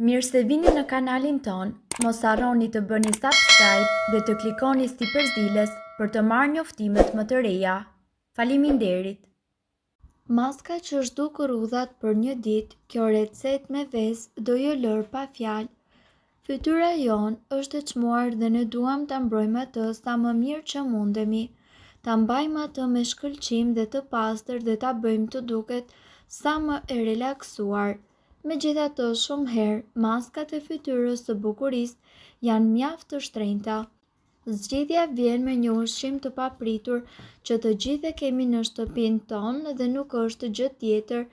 Mirë se vini në kanalin ton, mos harroni të bëni subscribe dhe të klikoni si përzieles për të marrë njoftimet më të reja. Faleminderit! Maska që zhduk rrudhat për një ditë, kjo recet me vezë do ju lër pa fjalë. Fytyra jonë është e çmuar dhe ne duam ta mbrojmë atë sa më mirë që mundemi. Ta mbajmë atë me shkëlqim dhe të pastër dhe ta bëjmë të duket sa më e relaksuar. Megjithatë, shumë herë, maskat e fytyrës së bukurisë janë mjaft të shtrenjta. Zgjedhja vjen me një ushqim të papritur që të gjithë e kemi në shtëpinë tonë dhe nuk është gjë tjetër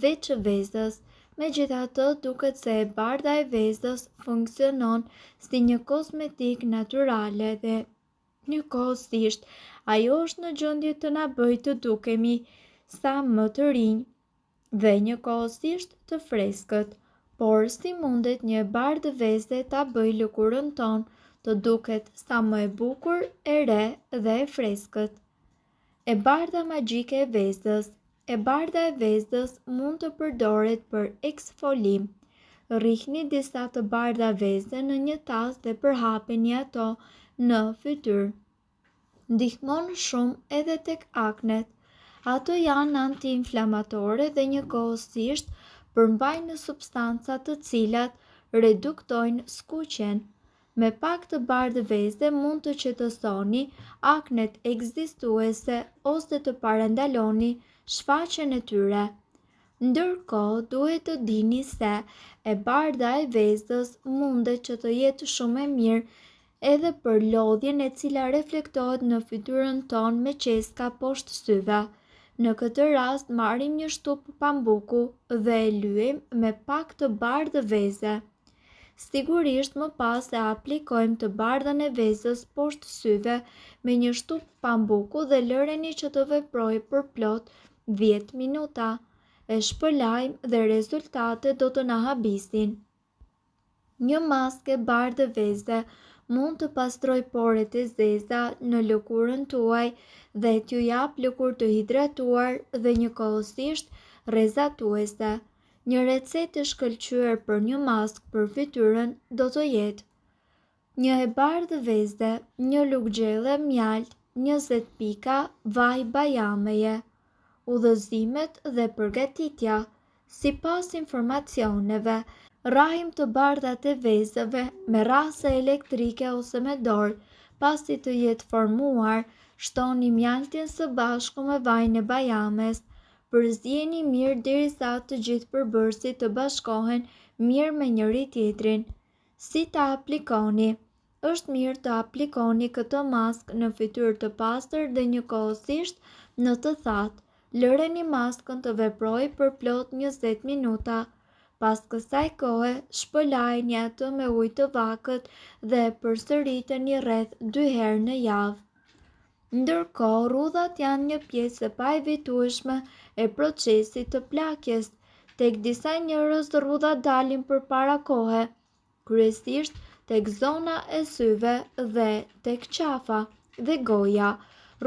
veç vezës. Megjithatë, duket se e bardha e vezës funksionon si një kozmetik natyrale dhe njëkohësisht ajo është në gjendje të na bëjë të dukemi sa më të rinj dhe njëkohësisht të freskët. Por si mundet një bardhë veze ta bëjë lëkurën tonë të duket sa më e bukur, e re dhe e freskët? E bardha magjike e vezës. E bardha e vezës mund të përdoret për eksfolim. Rrihni disa të bardha veze në një tas dhe përhapeni ato në fytyrë. Ndihmon shumë edhe tek aknet. Ato janë antiinflamatore dhe njëkohësisht përmbajnë substanca të cilat reduktojnë skuqjen. Me pak të bardhë veze mund të qetësoni aknet ekzistuese ose të parandaloni shfaqjen e tyre. Ndërkohë, duhet të dini se e bardha e vezës mundet që të jetë shumë e mirë edhe për lodhjen e cila reflektohet në fytyrën tonë me qeska poshtë syve. Në këtë rast marrim një shtup pambuku dhe e lyejm me pak të bardhë veze. Sigurisht më pas e aplikojmë të bardhën e vezës poshtë syve me një shtup pambuku dhe lëreni që të veprojë për plot 10 minuta. E shpëlajmë dhe rezultatet do të na habisin. Një maskë e bardhë veze mund të pastroj poret e zeza në lëkurën tuaj dhe t'ju jap lëkurë të hidratuar dhe njëkohësisht rrezatuese. Një recetë e shkëlqyer për një maskë për fytyrën do të jetë: një e bardhë veze, një lugë gjelle mjalt, 20 pika vaj bajameje. Udhëzimet dhe përgatitja. Sipas informacioneve, rrahim të bardhat e vezëve me rrahse elektrike ose me dorë. Pasi të jetë formuar, shtoni mjaltin së bashku me vajin e bajames. Përzieni mirë derisa të gjithë përbërësit të bashkohen mirë me njëri tjetrin. Si ta aplikoni? Është mirë të aplikoni këtë maskë në fytyrë të pastër dhe njëkohësisht në të thatë. Lëreni maskën të veprojë për plot 20 minuta. Pas kësaj kohe, shpëlajini atë me ujë të vakët dhe përsëriteni rreth 2 herë në javë. Ndërkohë, rrudhat janë një pjesë e paevitueshme e procesit të plakjes. Tek disa njerëz rrudhat dalin përpara kohe, kryesisht tek zona e syve dhe tek qafa dhe goja.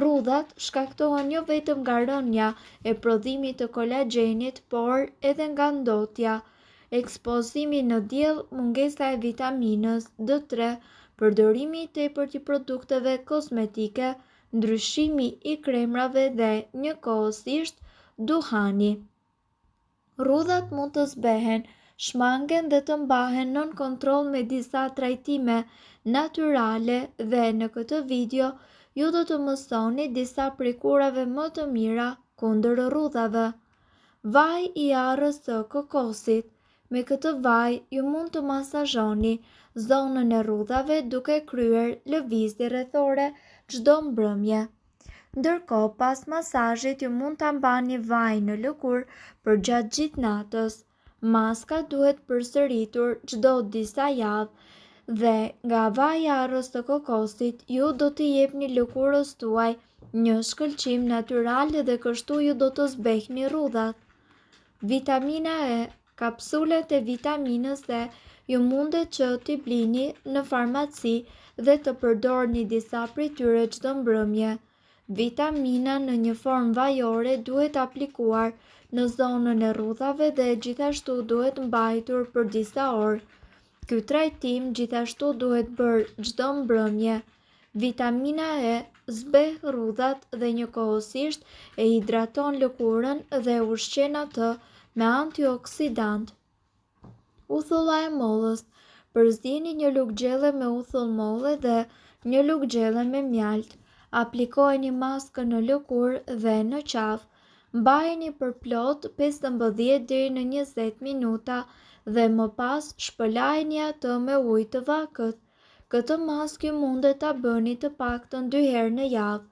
Rrudhat shkaktohen jo vetëm nga rënja e prodhimit të kolagjenit, por edhe nga ndotja, ekspozimi në diell, mungesa e vitaminës D3, përdorimi i tepërt i produkteve kozmetike, ndryshimi i kremrave dhe njëkohësisht duhani. Rrudhat mund të zbehen, shmangen dhe të mbahen nën kontroll me disa trajtime natyrale dhe në këtë video ju do të mësoni disa prej kurave më të mira kundër rrudhave. Vaj i arrës së kokosit. Me këtë vaj ju mund të masazhoni zonën e rrudhave duke kryer lëvizje rrethore çdo mbrëmje. Ndërkohë, pas masazhit ju mund ta mbani vajin në lëkurë për gjatë gjithë natës. Maska duhet përsëritur çdo disa javë dhe nga vaji i arrës së kokosit ju do t'i jepni lëkurës tuaj një shkëlqim natyral dhe kështu ju do të zbehni rrudhat. Vitamina E. Kapsulet e vitaminës E ju mundet që t'i blini në farmaci dhe të përdorni disa prej tyre çdo mbrëmje. Vitamina në një formë vajore duhet aplikuar në zonën e rrudhave dhe gjithashtu duhet mbajtur për disa orë. Ky trajtim gjithashtu duhet bërë çdo mbrëmje. Vitamina E zbeh rrudhat dhe njëkohësisht e hidraton lëkurën dhe ushqen atë me antioksidant. Uthulla e mollës. Përzieni një lugë gjelle me uthull molle dhe një lugë gjelle me mjalt. Aplikojeni maskën në lëkurë dhe në qafë. Mbajeni për plot 15 deri në 20 minuta dhe më pas shpëlajeni atë me ujë të vakët. Këtë maskë mundet ta bëni të paktën 2 herë në javë.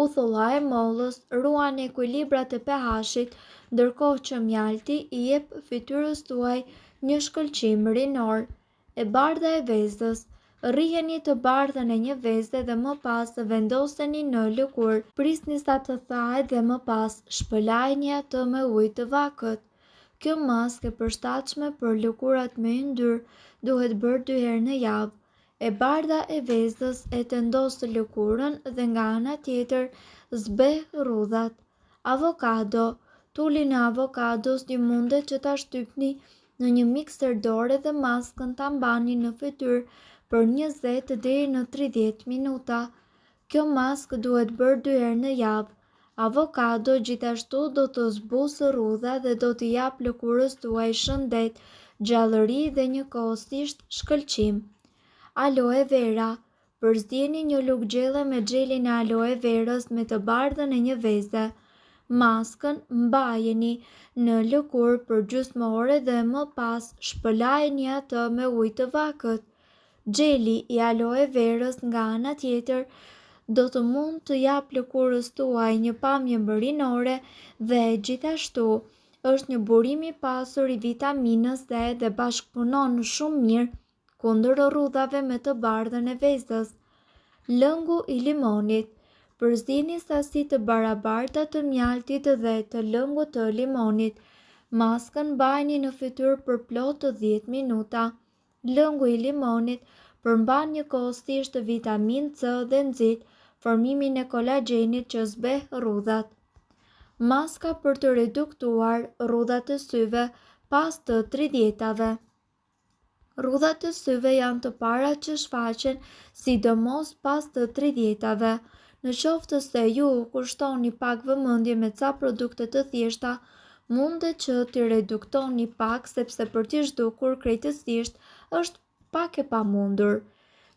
Uthulla e mollës ruan ekuilibrat e pH-it, ndërkohë që mjalti i jep fytyrës tuaj një shkëlqim rinor. E bardha e vezës. Rriheni të bardhën e një veze dhe më pas vendoseni në lëkurë, prisni sa të thahet dhe më pas shpëlajeni atë me ujë të vakët. Kjo maskë e përshtatshme për lëkurat me yndyrë duhet bërë 2 herë në javë. E bardha e vezës e tendos lëkurën dhe nga ana tjetër zbeh rrudhat. Avokado. Tulin e avokados ju mundet që ta shtypni në një mikser dore dhe maskën ta mbani në fytyrë për 20 deri në 30 minuta. Kjo maskë duhet bërë 2 herë në javë. Avokado gjithashtu do të zbusë rrudha dhe do t'i jap lëkurës tuaj shëndet, gjallëri dhe njëkohësisht shkëlqim. Aloe vera. Përzieni një lugë gjelle me xhelin e aloe verës me të bardhën e një veze. Maskën mbajeni në lëkurë për gjysmë ore dhe më pas shpëlajeni atë me ujë të vakët. Xheli i aloe verës nga ana tjetër do të mund të jap lëkurës tuaj një pamje rinore dhe gjithashtu është një burim i pasur i vitaminës C dhe bashkëpunon shumë mirë kundër rrudhave me të bardhën e vezës. Lëngu i limonit. Përzieni sasi të barabarta të mjaltit dhe të lëngut të limonit. Maskën mbajini në fytyrë për plot 10 minuta. Lëngu i limonit përmban njëkohësisht vitaminë C dhe nxit formimin e kolagjenit që zbeh rrudhat. Maska për të reduktuar rrudhat e syve pas të 30-tave. Rrudhat e syve janë të parat që shfaqen sidomos pas të 30-tave. Në qoftë se ju kushtoni pak vëmendje me ca produkte të thjeshta, mundet që t'i reduktoni pak sepse për t'i zhdukur krejtësisht është pak e pamundur.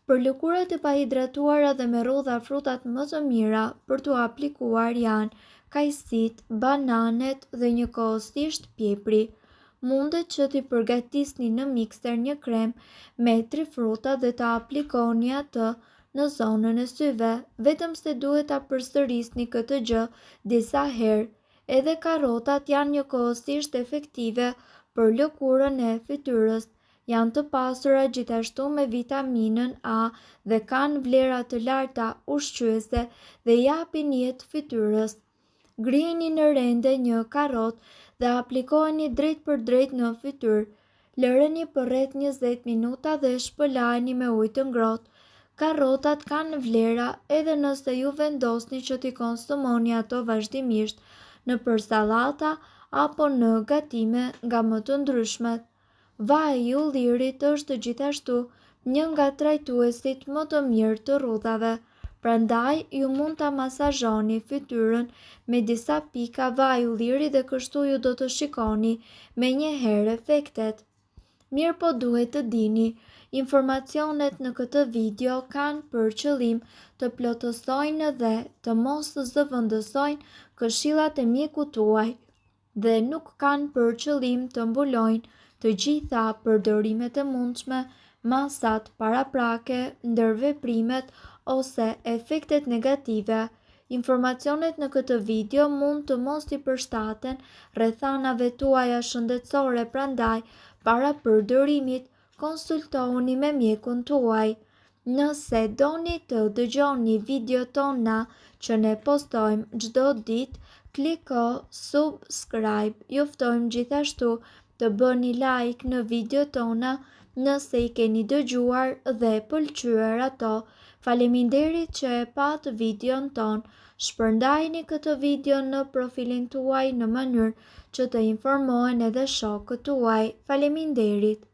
Për lëkurat e pahidratuara dhe me rrudha frutat më të mira për t'u aplikuar janë kajsit, bananet dhe njëkohësisht piepri. Mundet që t'i përgatisni në mikser një krem me 3 fruta dhe ta aplikoni atë në zonën e syve, vetëm se duhet ta përsërisni këtë gjë disa herë. Edhe karrotat janë njëkohësisht efektive për lëkurën e fytyrës. Janë të pasura gjithashtu me vitaminën A dhe kanë vlera të larta ushqyese dhe japin jetë fytyrës. Griheni në rende një karrot dhe aplikojeni drejt për drejt në fytyrë. Lëreni për rreth 20 minuta dhe shpëlajeni me ujë të ngrohtë. Karrotat kanë vlera edhe nëse ju vendosni që t'i konsumoni ato vazhdimisht nëpër sallata apo në gatime nga më të ndryshmet. Vaji i ullirit është gjithashtu një nga trajtuesit më të mirë të rrudhave, prandaj ju mund ta masazhoni fytyrën me disa pika vaj ulliri dhe kështu ju do të shikoni menjëherë efektet. Mirë po duhet të dini, informacionet në këtë video kanë për qëllim të plotësojnë dhe të mos zëvendësojnë këshillat e mjekut tuaj dhe nuk kanë për qëllim të mbulojnë të gjitha përdorimet e mundshme, masat paraprake, ndërveprimet ose efektet negative. Informacionet në këtë video mund të mos i përshtaten rrethanave tuaja shëndetësore, prandaj para përdorimit konsultohuni me mjekun tuaj. Nëse doni të dëgjoni video tona që ne postojmë çdo ditë, kliko subscribe. Ju ftojmë gjithashtu të bëni like në video tona nëse i keni dëgjuar dhe pëlqyer ato. Faleminderit që e pat videon ton. Shpërndajini këtë video në profilin tuaj në mënyrë që të informohen edhe shokët tuaj. Faleminderit!